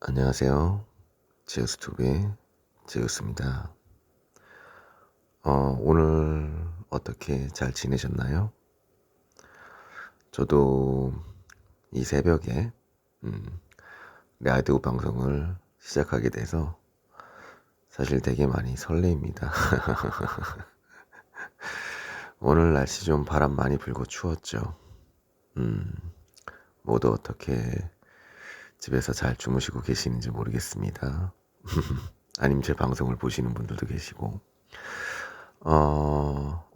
안녕하세요. 제우스튜브의 제우스입니다. 오늘 어떻게 잘 지내셨나요? 저도 이 새벽에 라디오 방송을 시작하게 돼서 사실 되게 많이 설레입니다. 오늘 날씨 좀 바람 많이 불고 추웠죠. 모두 어떻게 집에서 잘 주무시고 계시는지 모르겠습니다. 아님 제 방송을 보시는 분들도 계시고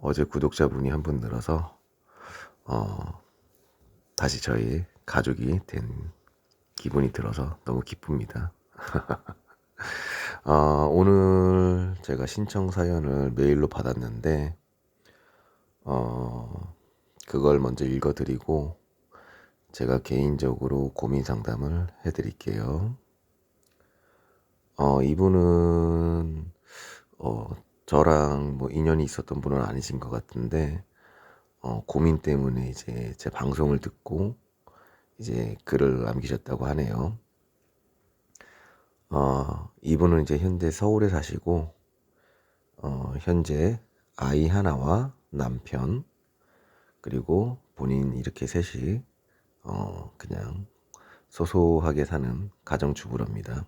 어제 구독자분이 한 분 늘어서 다시 저희 가족이 된 기분이 들어서 너무 기쁩니다. 오늘 제가 신청 사연을 메일로 받았는데 그걸 먼저 읽어드리고 제가 개인적으로 고민 상담을 해드릴게요. 이분은 저랑 뭐 인연이 있었던 분은 아니신 것 같은데 고민 때문에 이제 제 방송을 듣고 이제 글을 남기셨다고 하네요. 이분은 이제 현재 서울에 사시고 현재 아이 하나와 남편 그리고 본인 이렇게 셋이 그냥 소소하게 사는 가정주부랍니다.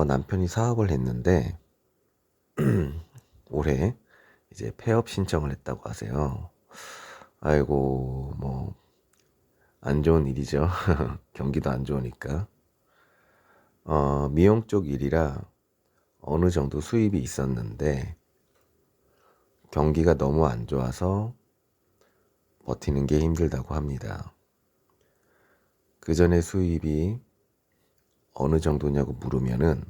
남편이 사업을 했는데 올해 이제 폐업 신청을 했다고 하세요. 아이고 뭐 안 좋은 일이죠. 경기도 안 좋으니까. 미용 쪽 일이라 어느 정도 수입이 있었는데 경기가 너무 안 좋아서 버티는 게 힘들다고 합니다. 그 전에 수입이 어느 정도냐고 물으면은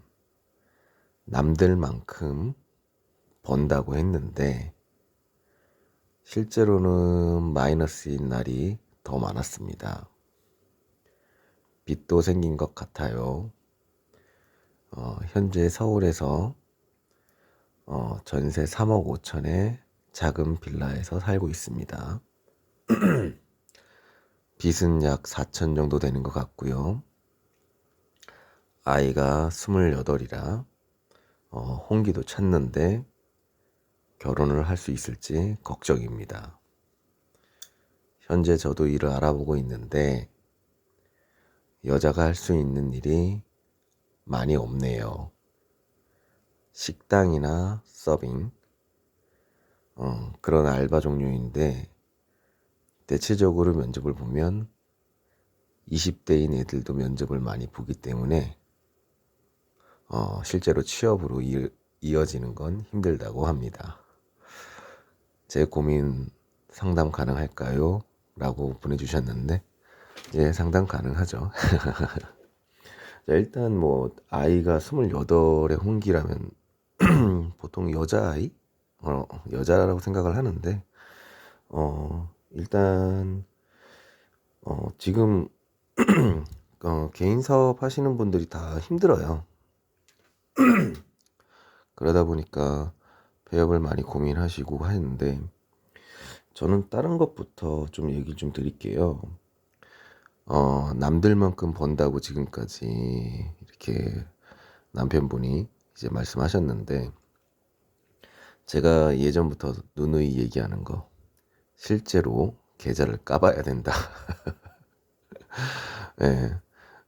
남들만큼 번다고 했는데 실제로는 마이너스인 날이 더 많았습니다. 빚도 생긴 것 같아요. 현재 서울에서 전세 3억 5천에 작은 빌라에서 살고 있습니다. 빚은 약 4천 정도 되는 것 같고요. 아이가 28이라 홍기도 찼는데 결혼을 할 수 있을지 걱정입니다. 현재 저도 일을 알아보고 있는데 여자가 할 수 있는 일이 많이 없네요. 식당이나 서빙 그런 알바 종류인데 대체적으로 면접을 보면 20대인 애들도 면접을 많이 보기 때문에 실제로 취업으로 이어지는 건 힘들다고 합니다. 제 고민 상담 가능할까요? 라고 보내주셨는데 예, 상담 가능하죠. 자, 일단 뭐 아이가 28의 홍기라면 보통 여자아이? 여자라고 생각을 하는데 일단 지금 개인 사업 하시는 분들이 다 힘들어요. 그러다 보니까 배업을 많이 고민하시고 하는데 저는 다른 것부터 좀 얘기 좀 드릴게요. 남들만큼 번다고 지금까지 이렇게 남편분이 이제 말씀하셨는데 제가 예전부터 누누이 얘기하는 거 실제로 계좌를 까봐야 된다. 예.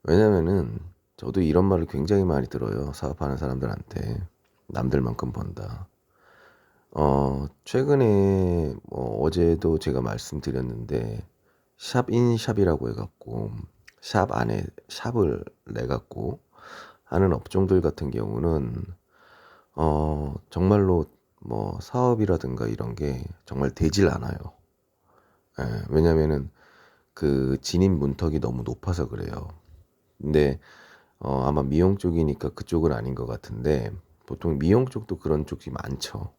왜냐면은 저도 이런 말을 굉장히 많이 들어요. 사업하는 사람들한테 남들만큼 번다. 최근에 뭐 어제도 제가 말씀드렸는데 샵인샵이라고 해갖고 샵 안에 샵을 내갖고 하는 업종들 같은 경우는 정말로 뭐 사업이라든가 이런 게 정말 되질 않아요. 예, 왜냐면은 그 진입 문턱이 너무 높아서 그래요. 근데 아마 미용 쪽이니까 그쪽은 아닌 것 같은데 보통 미용 쪽도 그런 쪽이 많죠.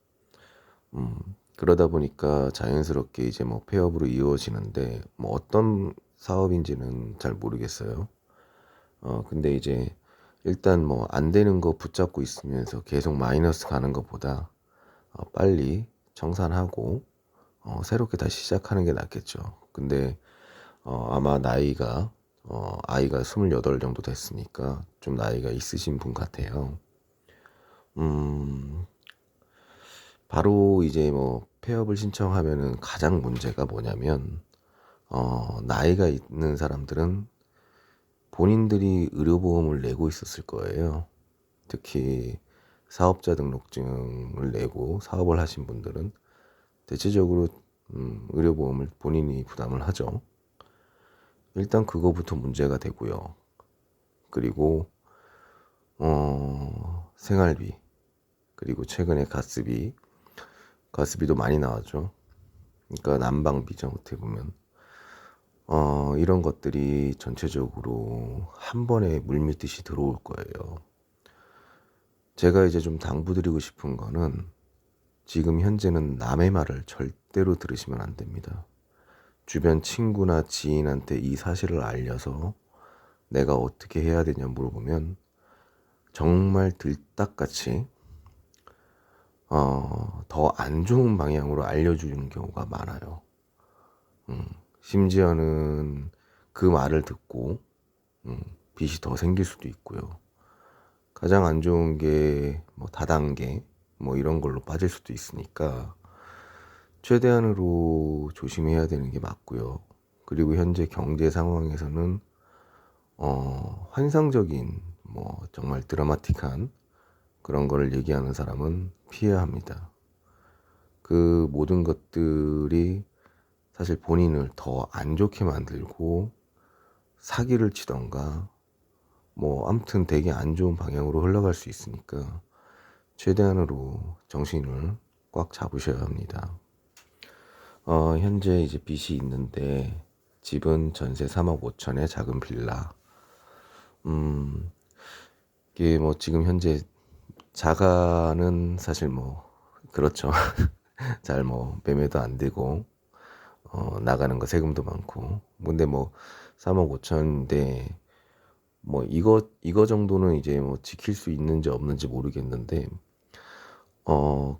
그러다 보니까 자연스럽게 이제 뭐 폐업으로 이루어지는데 뭐 어떤 사업인지는 잘 모르겠어요. 근데 이제 일단 뭐 안 되는 거 붙잡고 있으면서 계속 마이너스 가는 것보다 빨리 청산하고 새롭게 다시 시작하는 게 낫겠죠. 근데 아마 나이가 아이가 28 정도 됐으니까 좀 나이가 있으신 분 같아요. 음, 바로 이제 뭐 폐업을 신청하면은 가장 문제가 뭐냐면, 나이가 있는 사람들은 본인들이 의료보험을 내고 있었을 거예요. 특히 사업자 등록증을 내고 사업을 하신 분들은 대체적으로 의료보험을 본인이 부담을 하죠. 일단 그거부터 문제가 되고요. 그리고 생활비, 그리고 최근에 가스비도 많이 나왔죠. 그러니까 난방비죠, 어떻게 보면. 이런 것들이 전체적으로 한 번에 물밀듯이 들어올 거예요. 제가 이제 좀 당부드리고 싶은 거는, 지금 현재는 남의 말을 절대로 들으시면 안 됩니다. 주변 친구나 지인한테 이 사실을 알려서 내가 어떻게 해야 되냐 물어보면 정말 들딱같이 더 안 좋은 방향으로 알려주는 경우가 많아요. 심지어는 그 말을 듣고 빚이 더 생길 수도 있고요. 가장 안 좋은 게 뭐 다단계 뭐 이런 걸로 빠질 수도 있으니까 최대한으로 조심해야 되는 게 맞고요. 그리고 현재 경제 상황에서는 환상적인 뭐 정말 드라마틱한 그런 거를 얘기하는 사람은 피해야 합니다. 그 모든 것들이 사실 본인을 더 안 좋게 만들고 사기를 치던가 뭐 아무튼 되게 안 좋은 방향으로 흘러갈 수 있으니까 최대한으로 정신을 꽉 잡으셔야 합니다. 현재 이제 빚이 있는데 집은 전세 3억 5천에 작은 빌라. 이게 뭐 지금 현재 자가는 사실 뭐 그렇죠. 잘 뭐 매매도 안 되고 나가는 거 세금도 많고. 근데 뭐 3억 5천인데 뭐 이거 정도는 이제 뭐 지킬 수 있는지 없는지 모르겠는데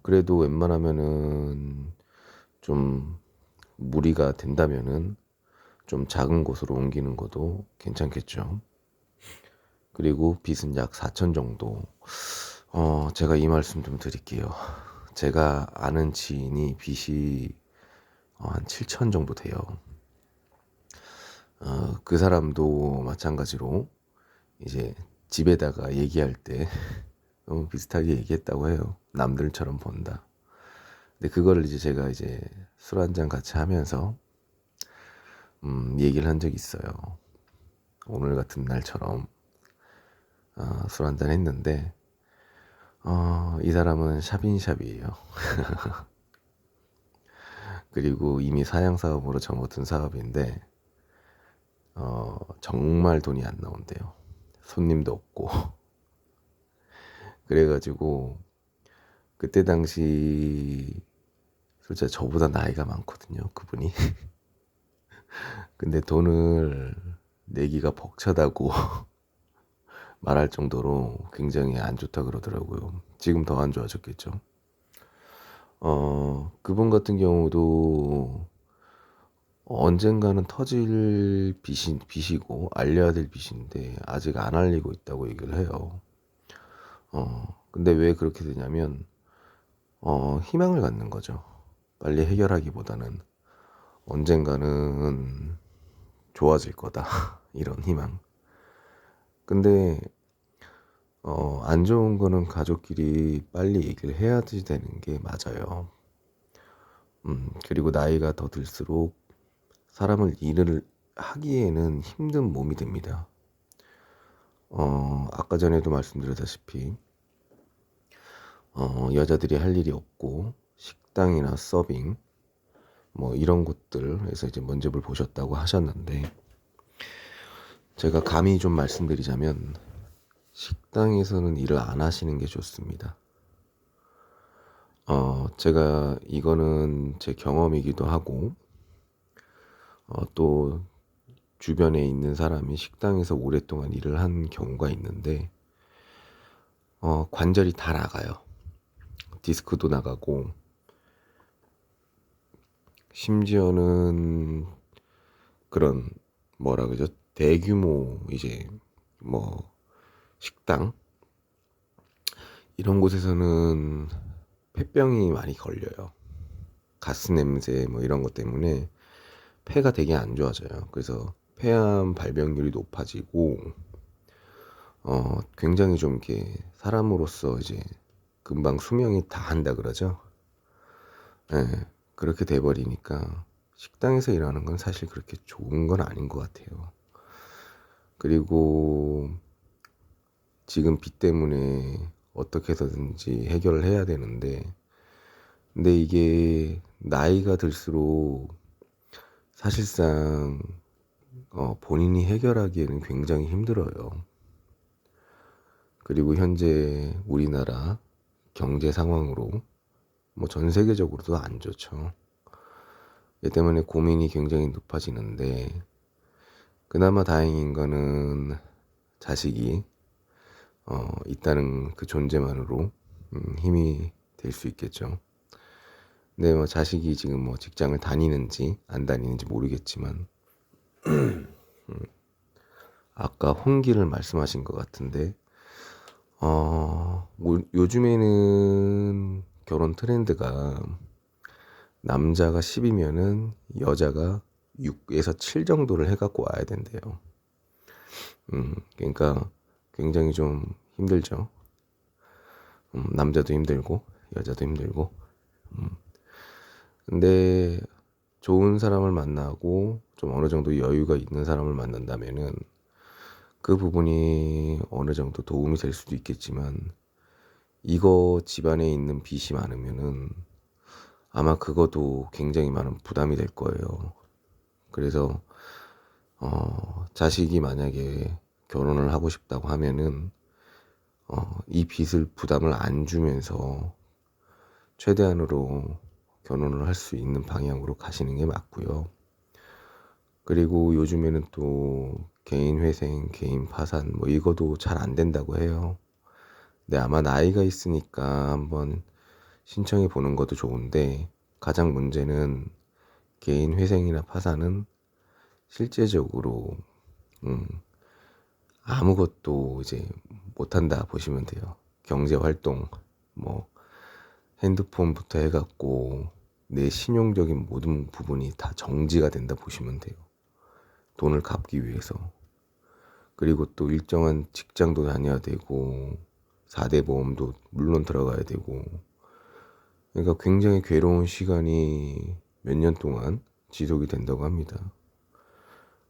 그래도 웬만하면은 좀 무리가 된다면은 좀 작은 곳으로 옮기는 것도 괜찮겠죠. 그리고 빚은 약 4천 정도. 제가 이 말씀 좀 드릴게요. 제가 아는 지인이 빚이 한 7천 정도 돼요. 그 사람도 마찬가지로 이제 집에다가 얘기할 때 너무 비슷하게 얘기했다고 해요. 남들처럼 본다. 근데 그거를 이제 제가 이제 술 한잔 같이 하면서 얘기를 한 적이 있어요. 오늘 같은 날처럼 술 한잔 했는데 이 사람은 샵인샵이에요. 그리고 이미 사양 사업으로 접어든 사업인데 정말 돈이 안 나온대요. 손님도 없고. 그래가지고 그때 당시 솔직히 저보다 나이가 많거든요, 그분이. 근데 돈을 내기가 벅차다고 말할 정도로 굉장히 안 좋다 그러더라고요. 지금 더 안 좋아졌겠죠. 그분 같은 경우도 언젠가는 터질 빚이고 알려야 될 빚인데 아직 안 알리고 있다고 얘기를 해요. 근데 왜 그렇게 되냐면 희망을 갖는 거죠. 빨리 해결하기보다는 언젠가는 좋아질 거다. 이런 희망. 근데 안 좋은 거는 가족끼리 빨리 얘기를 해야 되는 게 맞아요. 그리고 나이가 더 들수록 사람을 일을 하기에는 힘든 몸이 됩니다. 아까 전에도 말씀드렸다시피 여자들이 할 일이 없고 식당이나 서빙 뭐 이런 곳들에서 이제 면접을 보셨다고 하셨는데, 제가 감히 좀 말씀드리자면 식당에서는 일을 안 하시는 게 좋습니다. 제가 이거는 제 경험이기도 하고 또 주변에 있는 사람이 식당에서 오랫동안 일을 한 경우가 있는데 관절이 다 나가요. 디스크도 나가고 심지어는 그런 뭐라 그러죠? 대규모 이제 뭐 식당 이런 곳에서는 폐병이 많이 걸려요. 가스 냄새 뭐 이런 것 때문에 폐가 되게 안 좋아져요. 그래서 폐암 발병률이 높아지고 굉장히 좀 이렇게 사람으로서 이제 금방 수명이 다 한다 그러죠. 예, 그렇게 돼버리니까 식당에서 일하는 건 사실 그렇게 좋은 건 아닌 것 같아요. 그리고 지금 빚 때문에 어떻게 해서든지 해결을 해야 되는데, 근데 이게 나이가 들수록 사실상 본인이 해결하기에는 굉장히 힘들어요. 그리고 현재 우리나라 경제 상황으로 뭐 전 세계적으로도 안 좋죠. 이 때문에 고민이 굉장히 높아지는데, 그나마 다행인 거는 자식이 있다는 그 존재만으로 힘이 될 수 있겠죠. 근데 뭐 자식이 지금 뭐 직장을 다니는지 안 다니는지 모르겠지만 아까 혼기를 말씀하신 것 같은데 요즘에는 결혼 트렌드가 남자가 10이면은 여자가 6에서 7 정도를 해갖고 와야 된대요. 그러니까 굉장히 좀 힘들죠. 남자도 힘들고 여자도 힘들고. 근데 좋은 사람을 만나고 좀 어느 정도 여유가 있는 사람을 만난다면은 그 부분이 어느 정도 도움이 될 수도 있겠지만, 이거 집안에 있는 빚이 많으면은 아마 그것도 굉장히 많은 부담이 될 거예요. 그래서 자식이 만약에 결혼을 하고 싶다고 하면은 이 빚을 부담을 안 주면서 최대한으로 결혼을 할 수 있는 방향으로 가시는 게 맞고요. 그리고 요즘에는 또 개인 회생, 개인 파산 뭐 이거도 잘 안 된다고 해요. 근데 아마 나이가 있으니까 한번 신청해 보는 것도 좋은데, 가장 문제는 개인 회생이나 파산은 실제적으로 아무것도 이제 못한다 보시면 돼요. 경제 활동, 뭐 핸드폰부터 해갖고 내 신용적인 모든 부분이 다 정지가 된다 보시면 돼요. 돈을 갚기 위해서. 그리고 또 일정한 직장도 다녀야 되고 4대 보험도 물론 들어가야 되고, 그러니까 굉장히 괴로운 시간이 몇 년 동안 지속이 된다고 합니다.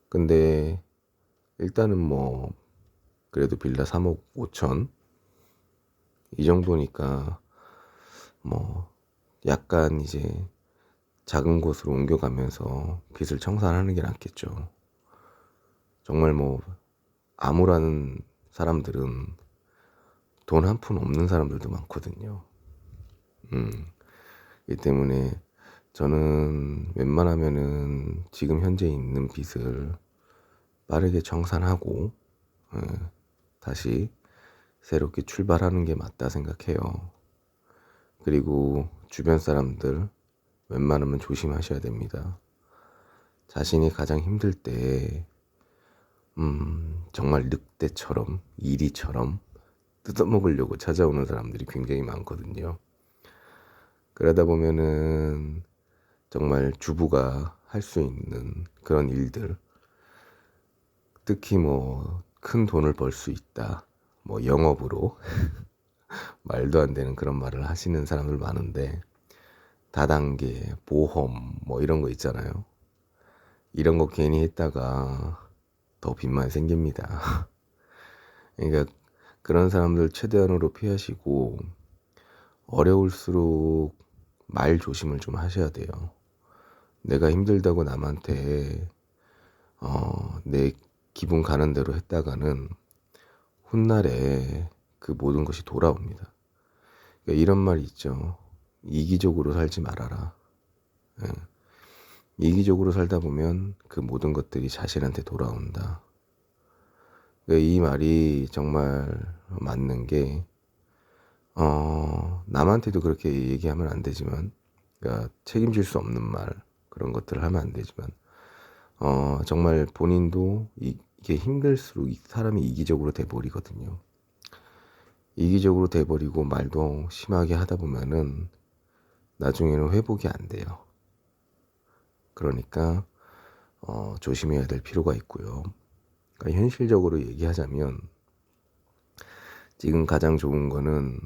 근데 일단은 뭐 그래도 빌라 3억 5천 이 정도니까 뭐 약간 이제 작은 곳으로 옮겨가면서 빚을 청산하는 게 낫겠죠. 정말 뭐 암호라는 사람들은 돈 한 푼 없는 사람들도 많거든요. 이 때문에 저는 웬만하면은 지금 현재 있는 빚을 빠르게 청산하고 다시 새롭게 출발하는 게 맞다 생각해요. 그리고 주변 사람들 웬만하면 조심하셔야 됩니다. 자신이 가장 힘들 때 정말 늑대처럼 이리처럼 뜯어먹으려고 찾아오는 사람들이 굉장히 많거든요. 그러다 보면은 정말 주부가 할 수 있는 그런 일들, 특히 뭐 큰 돈을 벌 수 있다, 뭐 영업으로 말도 안 되는 그런 말을 하시는 사람들 많은데, 다단계 보험 뭐 이런 거 있잖아요. 이런 거 괜히 했다가 더 빚만 생깁니다. 그러니까 그런 사람들 최대한으로 피하시고, 어려울수록 말 조심을 좀 하셔야 돼요. 내가 힘들다고 남한테 내 기분 가는 대로 했다가는 훗날에 그 모든 것이 돌아옵니다. 그러니까 이런 말이 있죠. 이기적으로 살지 말아라. 예. 이기적으로 살다 보면 그 모든 것들이 자신한테 돌아온다. 그러니까 이 말이 정말 맞는 게, 남한테도 그렇게 얘기하면 안 되지만, 그러니까 책임질 수 없는 말, 그런 것들을 하면 안 되지만, 정말 본인도 이게 힘들수록 사람이 이기적으로 돼버리거든요. 이기적으로 돼버리고 말도 심하게 하다 보면은 나중에는 회복이 안 돼요. 그러니까 조심해야 될 필요가 있고요. 그러니까 현실적으로 얘기하자면 지금 가장 좋은 거는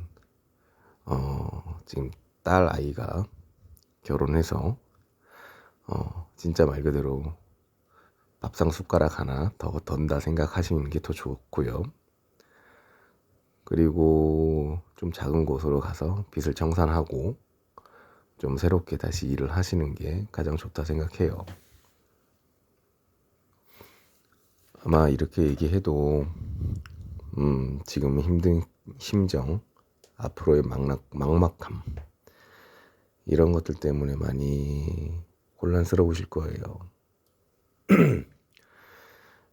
지금 딸 아이가 결혼해서 진짜 말 그대로 밥상 숟가락 하나 더 던다 생각하시는 게 더 좋고요. 그리고 좀 작은 곳으로 가서 빚을 청산하고 좀 새롭게 다시 일을 하시는 게 가장 좋다 생각해요. 아마 이렇게 얘기해도 지금 힘든 심정, 앞으로의 막막함 이런 것들 때문에 많이 혼란스러우실 거예요.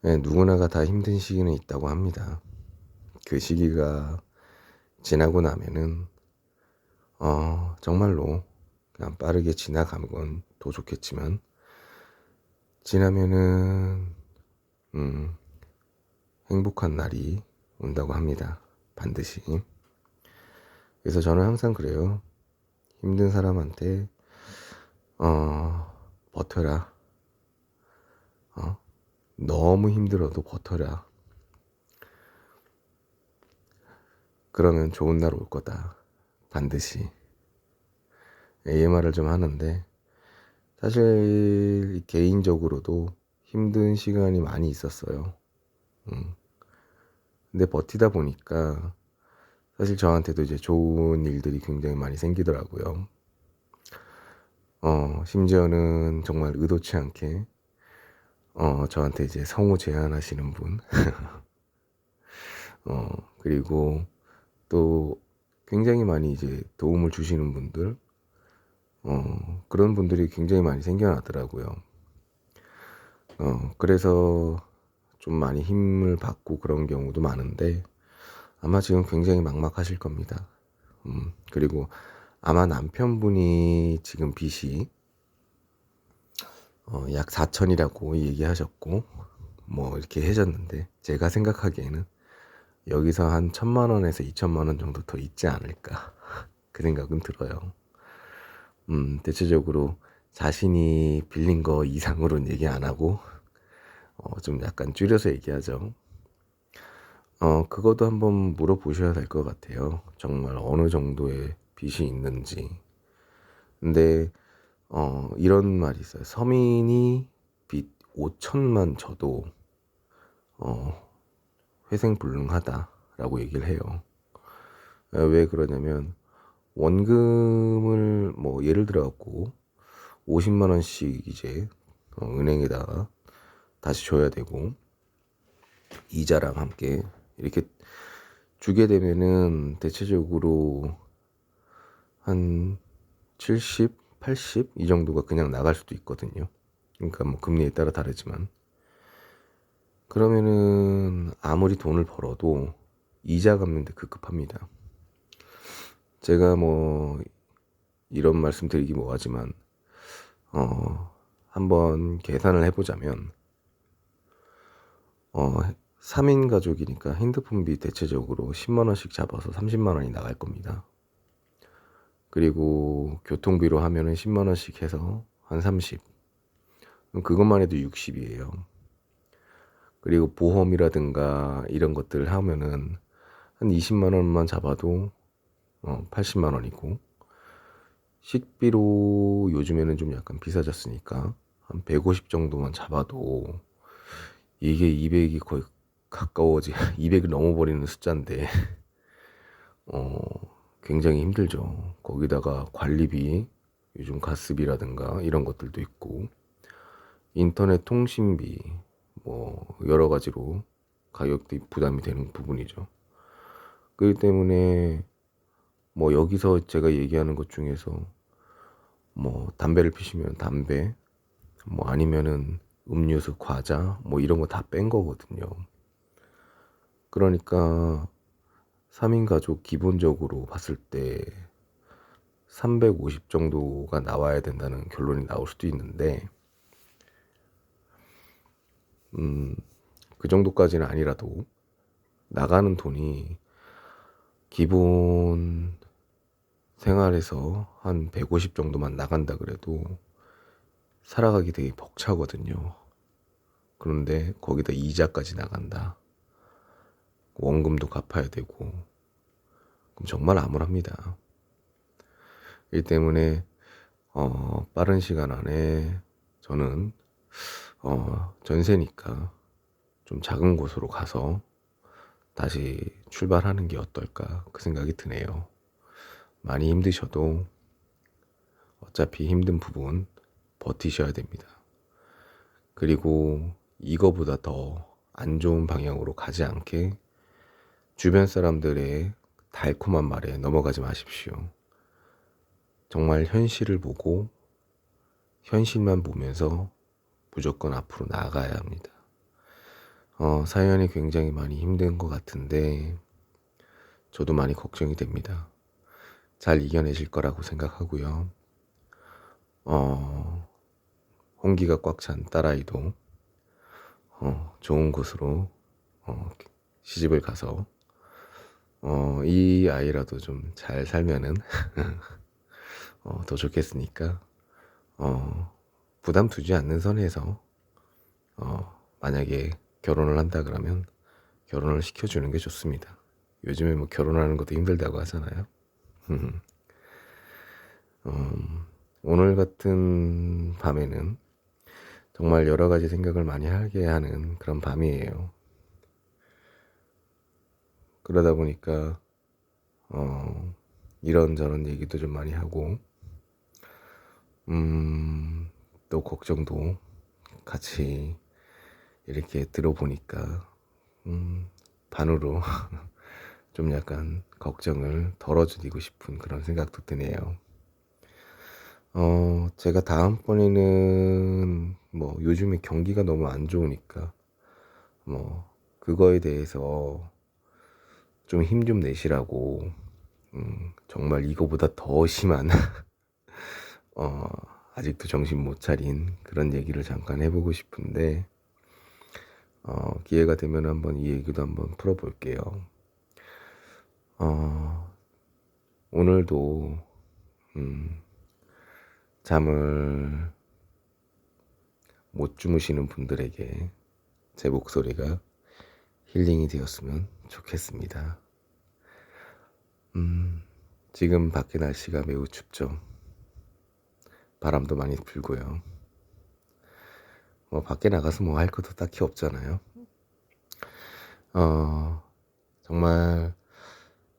네, 누구나가 다 힘든 시기는 있다고 합니다. 그 시기가 지나고 나면은 정말로 그냥 빠르게 지나가는 건 더 좋겠지만 지나면은 행복한 날이 온다고 합니다. 반드시. 그래서 저는 항상 그래요. 힘든 사람한테 버텨라. 너무 힘들어도 버텨라. 그러면 좋은 날 올 거다. 반드시. AMR을 좀 하는데 사실 개인적으로도 힘든 시간이 많이 있었어요. 근데 버티다 보니까 사실 저한테도 이제 좋은 일들이 굉장히 많이 생기더라고요. 심지어는 정말 의도치 않게 저한테 이제 성우 제안하시는 분 그리고 또 굉장히 많이 이제 도움을 주시는 분들 그런 분들이 굉장히 많이 생겨나더라고요. 그래서 좀 많이 힘을 받고 그런 경우도 많은데 아마 지금 굉장히 막막하실 겁니다. 그리고 아마 남편분이 지금 빚이 약 4천이라고 얘기하셨고 뭐 이렇게 해줬는데 제가 생각하기에는 여기서 한 1,000만 원에서 2천만 원 정도 더 있지 않을까 그 생각은 들어요. 대체적으로 자신이 빌린 거 이상으로는 얘기 안 하고 좀 약간 줄여서 얘기하죠. 그것도 한번 물어보셔야 될 것 같아요. 정말 어느 정도의 빚이 있는지. 근데 이런 말이 있어요. 서민이 빚 5천만 져도 회생불능하다라고 얘기를 해요. 왜 그러냐면 원금을 뭐 예를 들어 갖고 50만 원씩 이제 은행에다가 다시 줘야 되고 이자랑 함께 이렇게 주게 되면은 대체적으로 한 70, 80 이 정도가 그냥 나갈 수도 있거든요. 그러니까 뭐 금리에 따라 다르지만 그러면은 아무리 돈을 벌어도 이자 갚는데 급급합니다. 제가 뭐 이런 말씀 드리기 뭐하지만 한번 계산을 해보자면 3인 가족이니까 핸드폰비 대체적으로 10만 원씩 잡아서 30만 원이 나갈 겁니다. 그리고 교통비로 하면은 10만 원씩 해서 한 30. 그것만 해도 60이에요. 그리고 보험이라든가 이런 것들 하면은 한 20만 원만 잡아도 80만 원이고 식비로 요즘에는 좀 약간 비싸졌으니까 한 150 정도만 잡아도 이게 200이 거의 가까워지 200을 넘어버리는 숫자인데 굉장히 힘들죠. 거기다가 관리비, 요즘 가스비라든가 이런 것들도 있고 인터넷 통신비 뭐 여러 가지로 가격도 부담이 되는 부분이죠. 그렇기 때문에 뭐 여기서 제가 얘기하는 것 중에서 뭐 담배를 피시면 담배, 뭐 아니면은 음료수, 과자 뭐 이런 거 다 뺀 거거든요. 그러니까 3인 가족 기본적으로 봤을 때 350 정도가 나와야 된다는 결론이 나올 수도 있는데 그 정도까지는 아니라도 나가는 돈이 기본 생활에서 한 150 정도만 나간다 그래도 살아가기 되게 벅차거든요. 그런데 거기다 이자까지 나간다. 원금도 갚아야 되고 그럼 정말 암울합니다. 이 때문에 빠른 시간 안에 저는 전세니까 좀 작은 곳으로 가서 다시 출발하는 게 어떨까 그 생각이 드네요. 많이 힘드셔도 어차피 힘든 부분 버티셔야 됩니다. 그리고 이거보다 더 안 좋은 방향으로 가지 않게 주변 사람들의 달콤한 말에 넘어가지 마십시오. 정말 현실을 보고 현실만 보면서 무조건 앞으로 나아가야 합니다. 사연이 굉장히 많이 힘든 것 같은데 저도 많이 걱정이 됩니다. 잘 이겨내실 거라고 생각하고요. 홍기가 꽉 찬 딸아이도 좋은 곳으로 시집을 가서 이 아이라도 좀 잘 살면은 더 좋겠으니까 부담 두지 않는 선에서 만약에 결혼을 한다 그러면 결혼을 시켜주는 게 좋습니다. 요즘에 뭐 결혼하는 것도 힘들다고 하잖아요. 오늘 같은 밤에는 정말 여러 가지 생각을 많이 하게 하는 그런 밤이에요. 그러다 보니까 이런저런 얘기도 좀 많이 하고 또 걱정도 같이 이렇게 들어보니까 반으로 좀 약간 걱정을 덜어드리고 싶은 그런 생각도 드네요. 제가 다음번에는 뭐 요즘에 경기가 너무 안 좋으니까 뭐 그거에 대해서 좀 힘 좀 내시라고 정말 이거보다 더 심한 아직도 정신 못 차린 그런 얘기를 잠깐 해보고 싶은데 기회가 되면 한번 이 얘기도 한번 풀어볼게요. 오늘도 잠을 못 주무시는 분들에게 제 목소리가 힐링이 되었으면 좋겠습니다. 지금 밖에 날씨가 매우 춥죠. 바람도 많이 불고요. 뭐 밖에 나가서 뭐 할 것도 딱히 없잖아요. 정말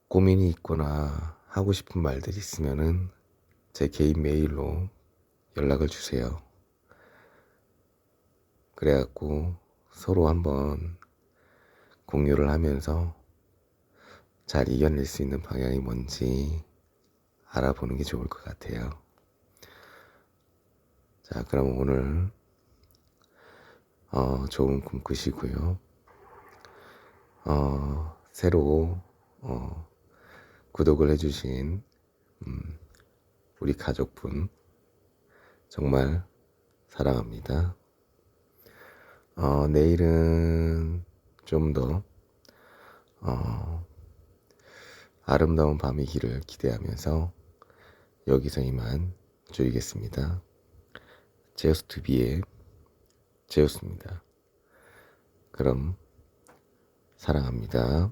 고민이 있거나 하고 싶은 말들이 있으면은 제 개인 메일로 연락을 주세요. 그래갖고 서로 한번 공유를 하면서 잘 이겨낼 수 있는 방향이 뭔지 알아보는 게 좋을 것 같아요. 자, 그럼 오늘 좋은 꿈 꾸시고요. 새로 구독을 해주신 우리 가족분 정말 사랑합니다. 내일은 좀 더 아름다운 밤이기를 기대하면서 여기서 이만 조이겠습니다. 제우스2비의 제우스입니다. 그럼 사랑합니다.